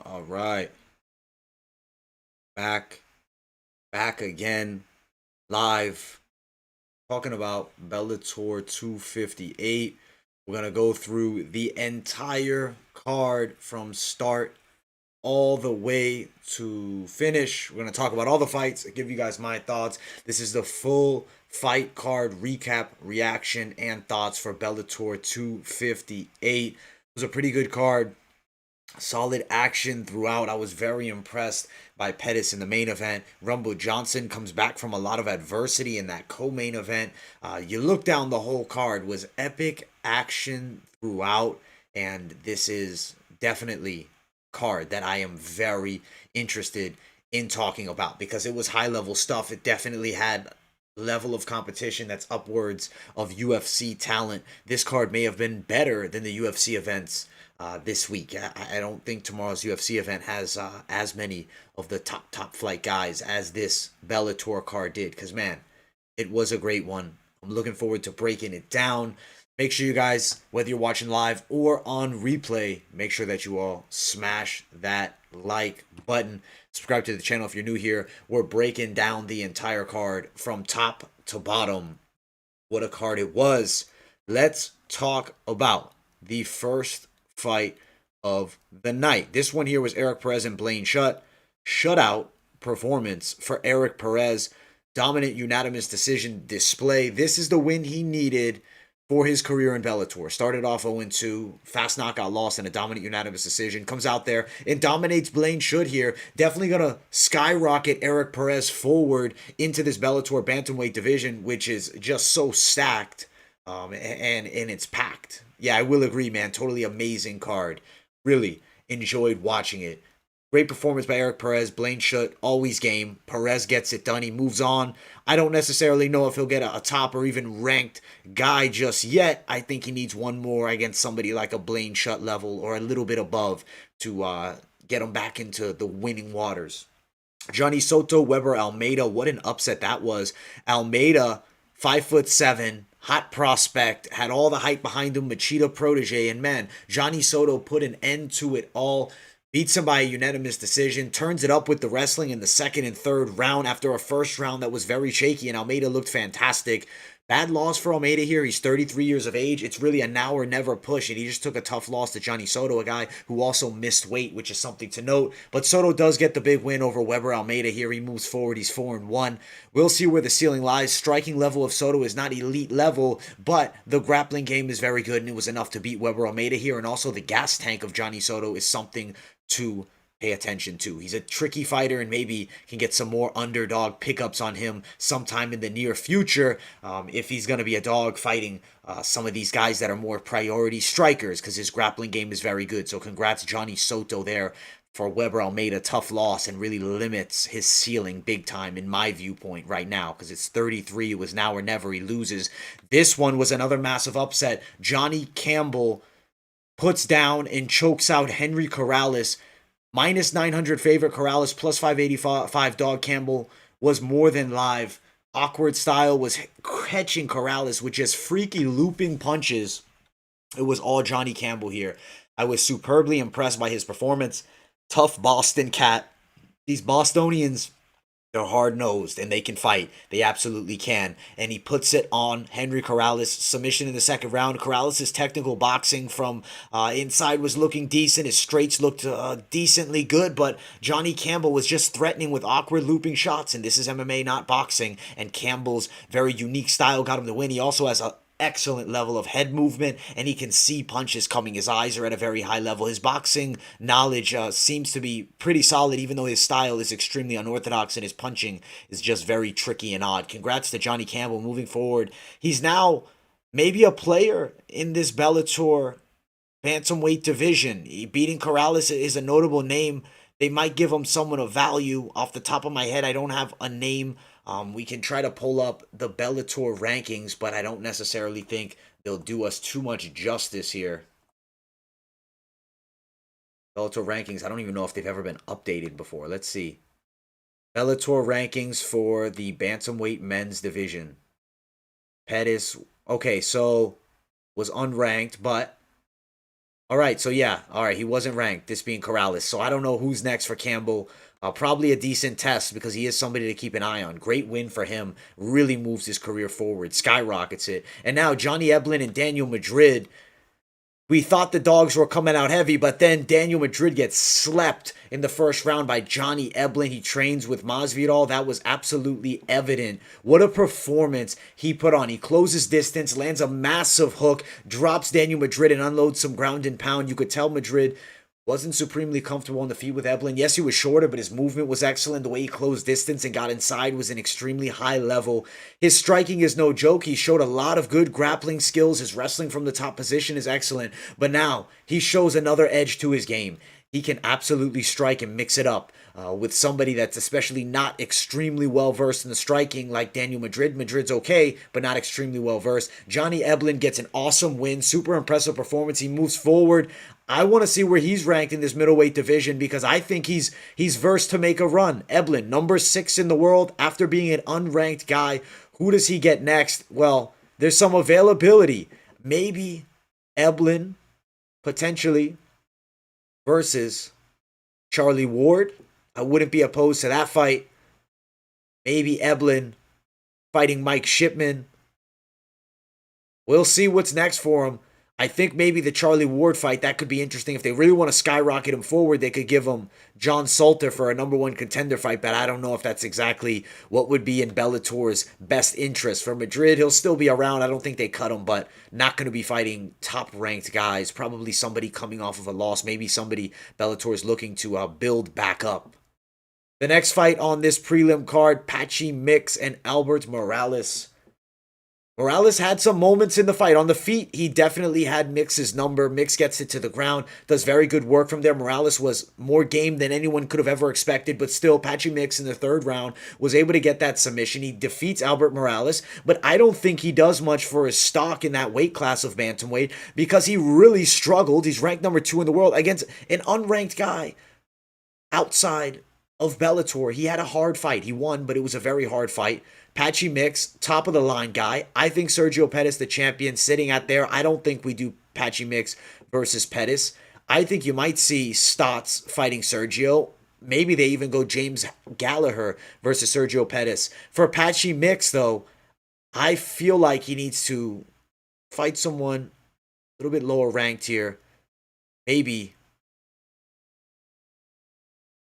All right, back, back again, live, talking about Bellator 258. We're gonna go through the entire card from start all the way to finish. We're gonna talk about all the fights, give you guys my thoughts. This is the full fight card recap, reaction, and thoughts for Bellator 258. It was a pretty good card. Solid action throughout. I was very impressed by Pettis in the main event. Rumble Johnson comes back from a lot of adversity in that co-main event. You look down the whole card, was epic action throughout, and this is definitely a card that I am very interested in talking about because it was high level stuff. It definitely had level of competition that's upwards of UFC talent. This card may have been better than the UFC events this week. I don't think tomorrow's UFC event has as many of the top flight guys as this Bellator card did. Because man, it was a great one. I'm looking forward to breaking it down. Make sure you guys, whether you're watching live or on replay, make sure that you all smash that like button. Subscribe to the channel if you're new here. We're breaking down the entire card from top to bottom. What a card it was. Let's talk about the first fight of the night. This one here was Eric Perez and Blaine Shutt. Shutout performance for Eric Perez. Dominant unanimous decision display. This is the win he needed for his career in Bellator. Started off 0-2, fast knockout loss and a dominant unanimous decision. Comes out there and dominates Blaine Shutt here. Definitely going to skyrocket Eric Perez forward into this Bellator bantamweight division, which is just so stacked and it's packed. Yeah, I will agree, man. Totally amazing card. Really enjoyed watching it. Great performance by Eric Perez. Blaine Shutt, always game. Perez gets it done. He moves on. I don't necessarily know if he'll get a top or even ranked guy just yet. I think he needs one more against somebody like a Blaine Shutt level or a little bit above to get him back into the winning waters. Johnny Soto, Weber, Almeida. What an upset that was. Almeida, 5'7", hot prospect, had all the hype behind him, Machida protege, and man, Johnny Soto put an end to it all. Beats him by a unanimous decision, turns it up with the wrestling in the second and third round after a first round that was very shaky, and Almeida looked fantastic. Bad loss for Almeida here. He's 33 years of age. It's really a now or never push, and he just took a tough loss to Johnny Soto, a guy who also missed weight, which is something to note. But Soto does get the big win over Weber Almeida here. He moves forward. He's 4-1. We'll see where the ceiling lies. Striking level of Soto is not elite level, but the grappling game is very good, and it was enough to beat Weber Almeida here. And also the gas tank of Johnny Soto is something to pay attention to. He's a tricky fighter and maybe can get some more underdog pickups on him sometime in the near future if he's going to be a dog fighting some of these guys that are more priority strikers because his grappling game is very good. So congrats Johnny Soto there for Weber Almeida. Tough loss and really limits his ceiling big time in my viewpoint right now because it's 33. It was now or never. He loses. This one was another massive upset. Johnny Campbell puts down and chokes out Henry Corrales. Minus 900 favorite Corrales, plus 585 dog. Campbell was more than live. Awkward style was catching Corrales with just freaky looping punches. It was all Johnny Campbell here. I was superbly impressed by his performance. Tough Boston cat. These Bostonians, they're hard-nosed and they can fight. They absolutely can. And he puts it on Henry Corrales. Submission in the second round. Corrales' technical boxing from inside was looking decent. His straights looked decently good, but Johnny Campbell was just threatening with awkward looping shots. And this is MMA, not boxing. And Campbell's very unique style got him the win. He also has a excellent level of head movement and he can see punches coming. His eyes are at a very high level. His boxing knowledge seems to be pretty solid even though his style is extremely unorthodox and his punching is just very tricky and odd. Congrats to Johnny Campbell moving forward. He's now maybe a player in this Bellator bantamweight division. Beating Corrales is a notable name. They might give him someone of value. Off the top of my head, I don't have a name. We can try to pull up the Bellator rankings, but I don't necessarily think they'll do us too much justice here. Bellator rankings, I don't even know if they've ever been updated before. Let's see. Bellator rankings for the bantamweight men's division. Pettis, okay, so was unranked, but All right, so yeah, all right, he wasn't ranked, this being Corrales. So I don't know who's next for Campbell. Probably a decent test because he is somebody to keep an eye on. Great win for him. Really moves his career forward, skyrockets it. And now Johnny Eblin and Daniel Madrid, we thought the dogs were coming out heavy, but then Daniel Madrid gets slept in the first round by Johnny Eblin. He trains with Masvidal. That was absolutely evident. What a performance he put on. He closes distance, lands a massive hook, drops Daniel Madrid, and unloads some ground and pound. You could tell Madrid wasn't supremely comfortable on the feet with Eblin. Yes, he was shorter, but his movement was excellent. The way he closed distance and got inside was an extremely high level. His striking is no joke. He showed a lot of good grappling skills. His wrestling from the top position is excellent. But now he shows another edge to his game. He can absolutely strike and mix it up with somebody that's especially not extremely well versed in the striking like Daniel Madrid. Madrid's okay, but not extremely well versed. Johnny Eblin gets an awesome win, super impressive performance. He moves forward. I want to see where he's ranked in this middleweight division because I think he's versed to make a run. Eblin, number 6 in the world after being an unranked guy. Who does he get next? Well, there's some availability. Maybe Eblin, potentially, versus Charlie Ward. I wouldn't be opposed to that fight. Maybe Eblin fighting Mike Shipman. We'll see what's next for him. I think maybe the Charlie Ward fight, that could be interesting. If they really want to skyrocket him forward, they could give him John Salter for a number 1 contender fight, but I don't know if that's exactly what would be in Bellator's best interest. For Madrid, he'll still be around. I don't think they cut him, but not going to be fighting top-ranked guys. Probably somebody coming off of a loss, maybe somebody Bellator is looking to build back up. The next fight on this prelim card, Patchy Mix and Albert Morales. Morales had some moments in the fight. On the feet, he definitely had Mix's number. Mix gets it to the ground, does very good work from there. Morales was more game than anyone could have ever expected, but still, Patchy Mix in the 3rd round was able to get that submission. He defeats Albert Morales, but I don't think he does much for his stock in that weight class of bantamweight because he really struggled. He's ranked number 2 in the world against an unranked guy outside of Bellator. He had a hard fight. He won, but it was a very hard fight. Patchy Mix, top of the line guy. I think Sergio Pettis, the champion, sitting at there. I don't think we do Patchy Mix versus Pettis. I think you might see Stotts fighting Sergio. Maybe they even go James Gallagher versus Sergio Pettis. For Patchy Mix, though, I feel like he needs to fight someone a little bit lower ranked here. Maybe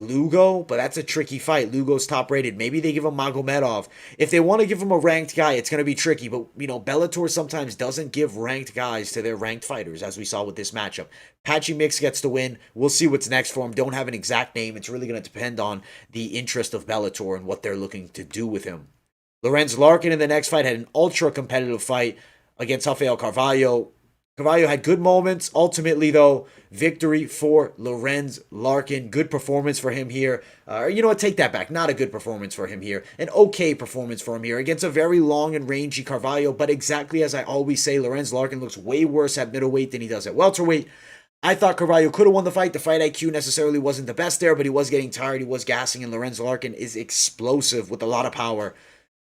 Lugo, but that's a tricky fight. Lugo's top rated. Maybe they give him Magomedov. If they want to give him a ranked guy, it's going to be tricky. But, Bellator sometimes doesn't give ranked guys to their ranked fighters, as we saw with this matchup. Patchy Mix gets the win. We'll see what's next for him. Don't have an exact name. It's really going to depend on the interest of Bellator and what they're looking to do with him. Lorenz Larkin in the next fight had an ultra competitive fight against Rafael Carvalho. Carvalho had good moments. Ultimately, though, victory for Lorenz Larkin. Good performance for him here. You know what? Take that back. Not a good performance for him here. An okay performance for him here against a very long and rangy Carvalho. But exactly as I always say, Lorenz Larkin looks way worse at middleweight than he does at welterweight. I thought Carvalho could have won the fight. The fight IQ necessarily wasn't the best there, but he was getting tired. He was gassing, and Lorenz Larkin is explosive with a lot of power.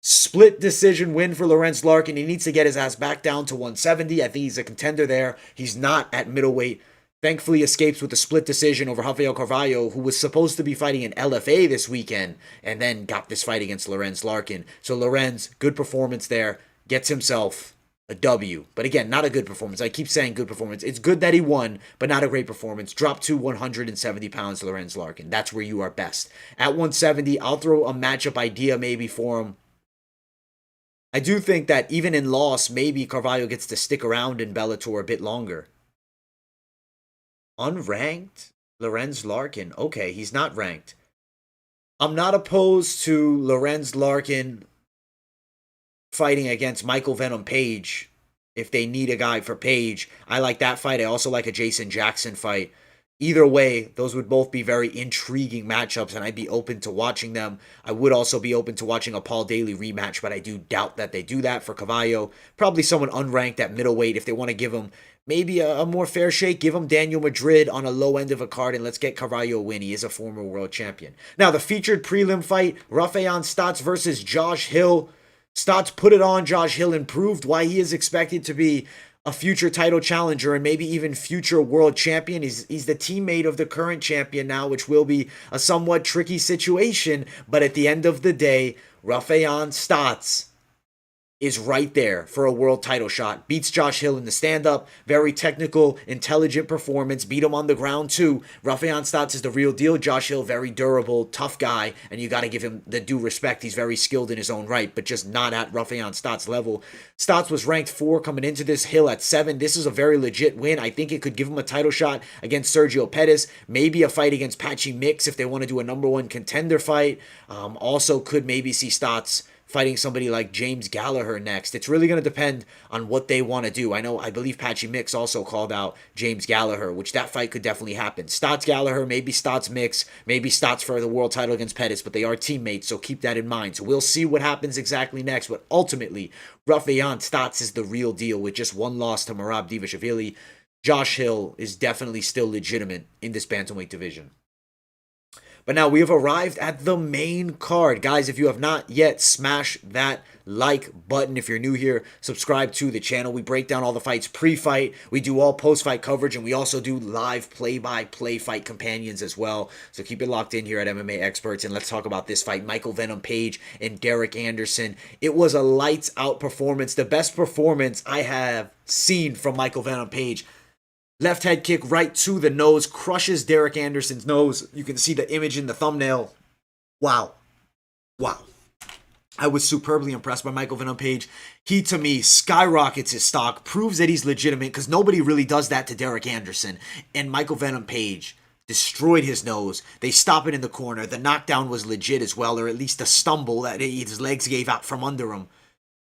Split decision win for Lorenz Larkin. He needs to get his ass back down to 170. I think he's a contender there. He's not at middleweight. Thankfully escapes with a split decision over Rafael Carvalho, who was supposed to be fighting in LFA this weekend, and then got this fight against Lorenz Larkin. So Lorenz, good performance there. Gets himself a W. But again, not a good performance. I keep saying good performance. It's good that he won, but not a great performance. Dropped to 170 pounds, Lorenz Larkin. That's where you are best. At 170, I'll throw a matchup idea maybe for him. I do think that even in loss, maybe Carvalho gets to stick around in Bellator a bit longer. Unranked? Lorenz Larkin. Okay, he's not ranked. I'm not opposed to Lorenz Larkin fighting against Michael Venom Page if they need a guy for Page. I like that fight. I also like a Jason Jackson fight. Either way, those would both be very intriguing matchups, and I'd be open to watching them. I would also be open to watching a Paul Daly rematch, but I do doubt that they do that for Carvalho. Probably someone unranked at middleweight if they want to give him maybe a more fair shake. Give him Daniel Madrid on a low end of a card, and let's get Carvalho a win. He is a former world champion. Now, the featured prelim fight, Rafael Stotts versus Josh Hill. Stotts put it on. Josh Hill improved. Why he is expected to be a future title challenger and maybe even future world champion. He's the teammate of the current champion now, which will be a somewhat tricky situation. But at the end of the day, Rafael Stotts is right there for a world title shot. Beats Josh Hill in the stand-up. Very technical, intelligent performance. Beat him on the ground, too. Rafael Stotts is the real deal. Josh Hill, very durable, tough guy, and you got to give him the due respect. He's very skilled in his own right, but just not at Rafael Stotts' level. Stotts was ranked 4 coming into this, Hill at 7. This is a very legit win. I think it could give him a title shot against Sergio Pettis. Maybe a fight against Patchy Mix if they want to do a number 1 contender fight. Also could maybe see Stotts fighting somebody like James Gallagher next. It's really going to depend on what they want to do. I believe Patchy Mix also called out James Gallagher, which that fight could definitely happen. Stotts Gallagher, maybe Stotts Mix, maybe Stotts for the world title against Pettis, but they are teammates, so keep that in mind. So we'll see what happens exactly next, but ultimately, Rafael Stotts is the real deal with just 1 loss to Merab Dvalishvili. Josh Hill is definitely still legitimate in this bantamweight division. But now we have arrived at the main card. Guys, if you have not yet, smash that like button. If you're new here, subscribe to the channel. We break down all the fights pre-fight. We do all post-fight coverage, and we also do live play-by-play fight companions as well. So keep it locked in here at MMA Experts, and let's talk about this fight. Michael Venom Page and Derrick Anderson. It was a lights-out performance. The best performance I have seen from Michael Venom Page. Left head kick right to the nose, crushes Derrick Anderson's nose. You can see the image in the thumbnail. Wow. Wow. I was superbly impressed by Michael Venom Page. He, to me, skyrockets his stock, proves that he's legitimate, because nobody really does that to Derrick Anderson. And Michael Venom Page destroyed his nose. They stop it in the corner. The knockdown was legit as well, or at least a stumble that his legs gave out from under him.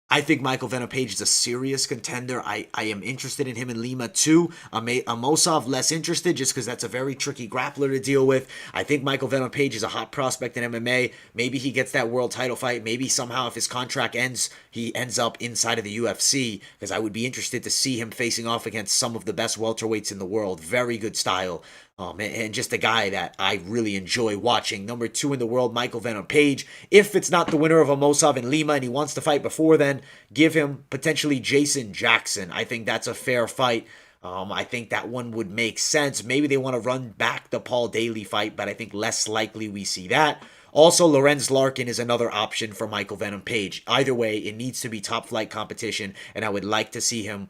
I think Michael Venom Page is a serious contender. I am interested in him in Lima too. Amosov less interested just because that's a very tricky grappler to deal with. I think Michael Venom Page is a hot prospect in MMA. Maybe he gets that world title fight. Maybe somehow if his contract ends, he ends up inside of the UFC, because I would be interested to see him facing off against some of the best welterweights in the world. Very good style. And just a guy that I really enjoy watching. Number 2 in the world, Michael Venom Page. If it's not the winner of Amosov in Lima and he wants to fight before then, give him potentially Jason Jackson. I think that's a fair fight. I think that one would make sense. Maybe they want to run back the Paul Daly fight, but I think less likely we see that. Also, Lorenz Larkin is another option for Michael Venom Page. Either way, it needs to be top flight competition, and I would like to see him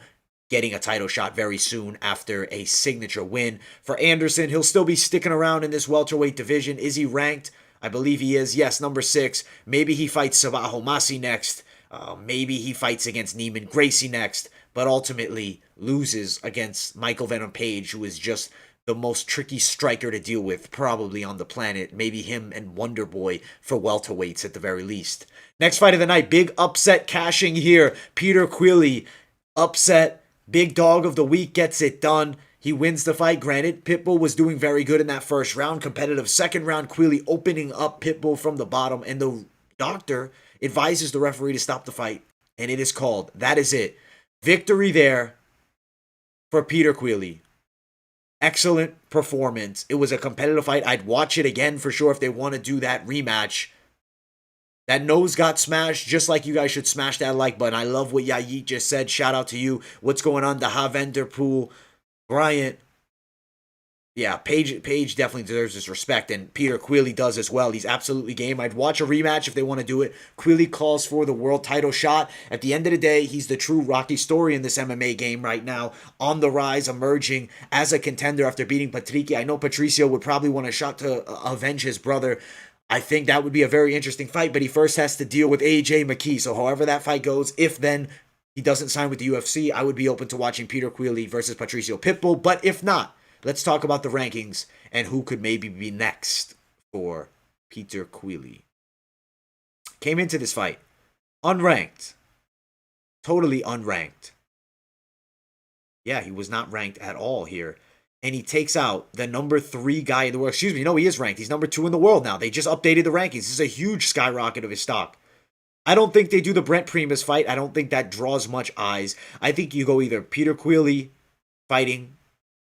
getting a title shot very soon after a signature win. For Anderson, he'll still be sticking around in this welterweight division. Is he ranked? I believe he is. Yes, number 6. Maybe he fights Sabaho Masi next. Maybe he fights against Neiman Gracie next. But ultimately loses against Michael Venom Page, who is just the most tricky striker to deal with probably on the planet. Maybe him and Wonder Boy for welterweights at the very least. Next fight of the night, big upset cashing here. Peter Quilly, upset. Big dog of the week gets it done. He wins the fight. Granted, Pitbull was doing very good in that first round. Competitive second round. Quilly opening up Pitbull from the bottom. And the doctor advises the referee to stop the fight. And it is called. That is it. Victory there for Peter Quilly. Excellent performance. It was a competitive fight. I'd watch it again for sure if they want to do that rematch. That nose got smashed, just like you guys should smash that like button. I love what Yayi just said. Shout out to you. What's going on? Daha Vanderpool, Bryant. Yeah, Page definitely deserves his respect, and Peter Quilly does as well. He's absolutely game. I'd watch a rematch if they want to do it. Quilly calls for the world title shot. At the end of the day, he's the true Rocky story in this MMA game right now. On the rise, emerging as a contender after beating Patricio. I know Patricio would probably want a shot to avenge his brother. I think that would be a very interesting fight, but he first has to deal with AJ McKee. So however that fight goes, if then he doesn't sign with the UFC, I would be open to watching Peter Quilly versus Patricio Pitbull. But if not, let's talk about the rankings and who could maybe be next for Peter Quilly. Came into this fight unranked. Totally unranked. Yeah, he was not ranked at all here. And he takes out the number 3 guy in the world. Excuse me, no, he is ranked. He's number 2 in the world now. They just updated the rankings. This is a huge skyrocket of his stock. I don't think they do the Brent Primus fight. I don't think that draws much eyes. I think you go either Peter Quilly fighting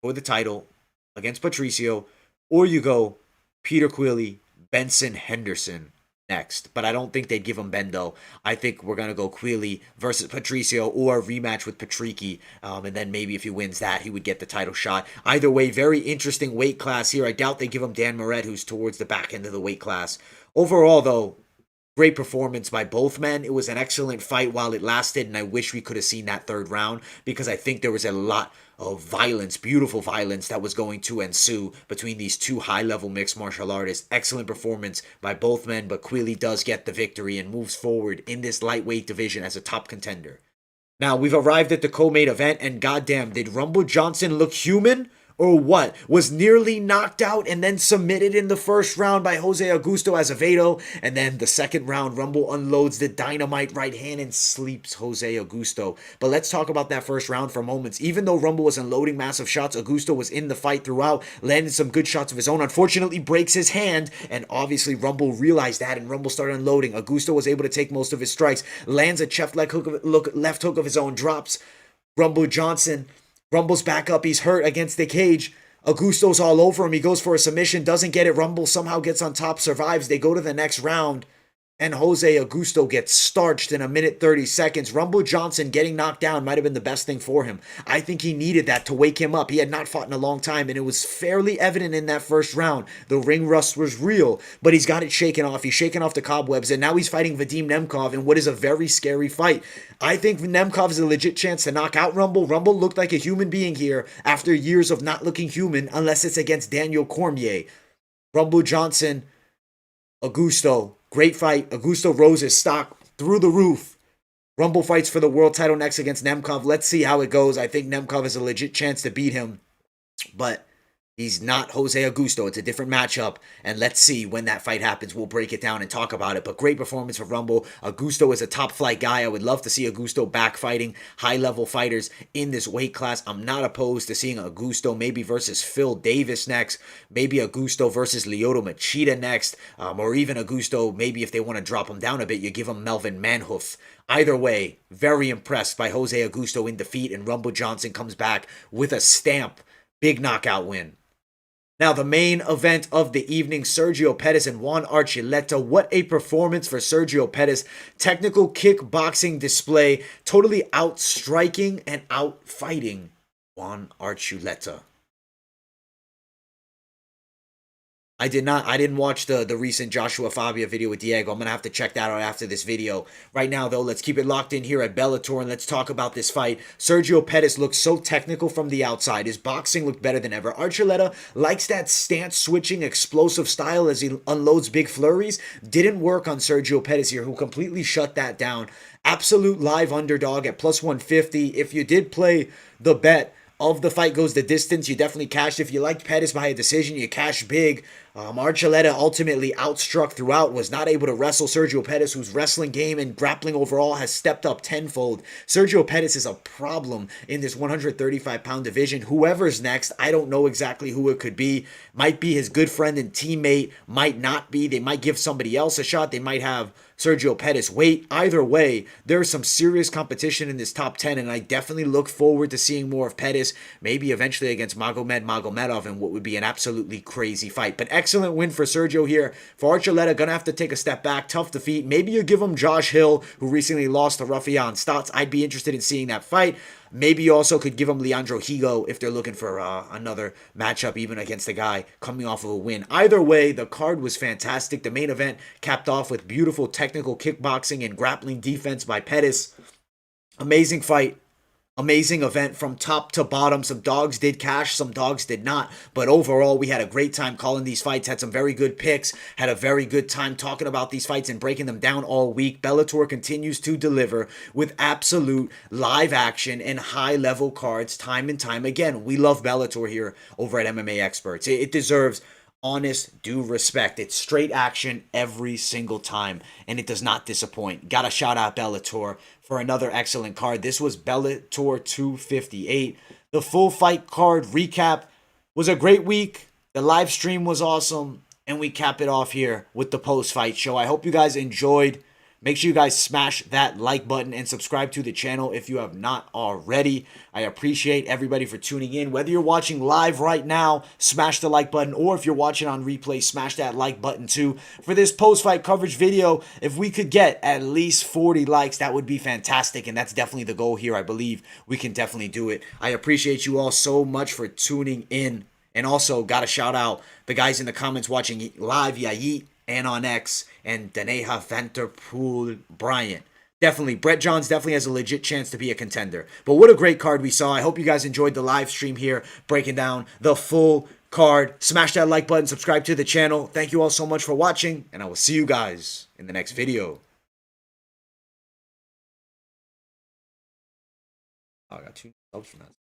for the title against Patricio, or you go Peter Quilly, Benson Henderson next, but I don't think they'd give him Bendo. I think we're gonna go Quilly versus Patricio or a rematch with Patrici, and then maybe if he wins that, he would get the title shot. Either way, very interesting weight class here. I doubt they give him Dan Moret, who's towards the back end of the weight class. Overall, though, great performance by both men. It was an excellent fight while it lasted, and I wish we could have seen that third round because I think there was a lot of violence, beautiful violence that was going to ensue between these two high-level mixed martial artists. Excellent performance by both men, but Quilly does get the victory and moves forward in this lightweight division as a top contender. Now, we've arrived at the co-main event, and goddamn, did Rumble Johnson look human? Or what? Was nearly knocked out and then submitted in the first round by Jose Augusto Azevedo. And then the second round, Rumble unloads the dynamite right hand and sleeps Jose Augusto. But let's talk about that first round for moments. Even though Rumble was unloading massive shots, Augusto was in the fight throughout, landed some good shots of his own. Unfortunately, breaks his hand. And obviously, Rumble realized that and Rumble started unloading. Augusto was able to take most of his strikes. Lands a left hook of his own, drops Rumble Johnson. Rumble's back up. He's hurt against the cage. Augusto's all over him. He goes for a submission. Doesn't get it. Rumble somehow gets on top. Survives. They go to the next round. And Jose Augusto gets starched in 1:30. Rumble Johnson getting knocked down might have been the best thing for him. I think he needed that to wake him up. He had not fought in a long time, and it was fairly evident in that first round. The ring rust was real, but he's got it shaken off. He's shaken off the cobwebs, and now he's fighting Vadim Nemkov in what is a very scary fight. I think Nemkov is a legit chance to knock out Rumble. Rumble looked like a human being here after years of not looking human, unless it's against Daniel Cormier. Rumble Johnson, Augusto. Great fight. Augusto rose his stock through the roof. Rumble fights for the world title next against Nemkov. Let's see how it goes. I think Nemkov has a legit chance to beat him. But he's not Jose Augusto. It's a different matchup. And let's see when that fight happens. We'll break it down and talk about it. But great performance for Rumble. Augusto is a top flight guy. I would love to see Augusto back fighting high-level fighters in this weight class. I'm not opposed to seeing Augusto maybe versus Phil Davis next. Maybe Augusto versus Lyoto Machida next. Or even Augusto, maybe if they want to drop him down a bit, you give him Melvin Manhoef. Either way, very impressed by Jose Augusto in defeat. And Rumble Johnson comes back with a stamp. Big knockout win. Now, the main event of the evening, Sergio Pettis and Juan Archuleta. What a performance for Sergio Pettis. Technical kickboxing display, totally outstriking and outfighting Juan Archuleta. I didn't watch the recent Joshua Fabia video with Diego. I'm going to have to check that out after this video. Right now, though, let's keep it locked in here at Bellator and let's talk about this fight. Sergio Pettis looks so technical from the outside. His boxing looked better than ever. Archuleta likes that stance-switching, explosive style as he unloads big flurries. Didn't work on Sergio Pettis here, who completely shut that down. Absolute live underdog at plus 150. If you did play the bet of the fight goes the distance, you definitely cashed. If you liked Pettis by a decision, you cash big. Archuleta ultimately outstruck throughout, was not able to wrestle Sergio Pettis, whose wrestling game and grappling overall has stepped up tenfold. Sergio Pettis is a problem in this 135-pound division. Whoever's next, I don't know exactly who it could be. Might be his good friend and teammate, might not be. They might give somebody else a shot. They might have Sergio Pettis wait. Either way, there's some serious competition in this top 10, and I definitely look forward to seeing more of Pettis, maybe eventually against Magomed Magomedov in what would be an absolutely crazy fight. But excellent win for Sergio here. For Archuleta, gonna have to take a step back. Tough defeat. Maybe you give him Josh Hill, who recently lost to Rafael Stotts. I'd be interested in seeing that fight. Maybe you also could give him Leandro Higo if they're looking for another matchup, even against a guy coming off of a win. Either way, the card was fantastic. The main event capped off with beautiful technical kickboxing and grappling defense by Pettis. Amazing fight. Amazing event from top to bottom. Some dogs did cash, some dogs did not. But overall, we had a great time calling these fights. Had some very good picks. Had a very good time talking about these fights and breaking them down all week. Bellator continues to deliver with absolute live action and high-level cards time and time again. We love Bellator here over at MMA Experts. It deserves honest, due respect. It's straight action every single time, and it does not disappoint. Gotta shout out Bellator for another excellent card. This was Bellator 258. The full fight card recap was a great week. The live stream was awesome, and we cap it off here with the post-fight show. I hope you guys enjoyed. Make sure you guys smash that like button and subscribe to the channel if you have not already. I appreciate everybody for tuning in. Whether you're watching live right now, smash the like button, or if you're watching on replay, smash that like button too. For this post-fight coverage video, if we could get at least 40 likes, that would be fantastic, and that's definitely the goal here. I believe we can definitely do it. I appreciate you all so much for tuning in. And also, got to shout out the guys in the comments watching live, Yayit, and on X, and Daneha Vanterpool Bryant. Definitely, Brett Johns definitely has a legit chance to be a contender. But what a great card we saw. I hope you guys enjoyed the live stream here, breaking down the full card. Smash that like button, subscribe to the channel. Thank you all so much for watching, and I will see you guys in the next video. Oh, I got 2 subs from that.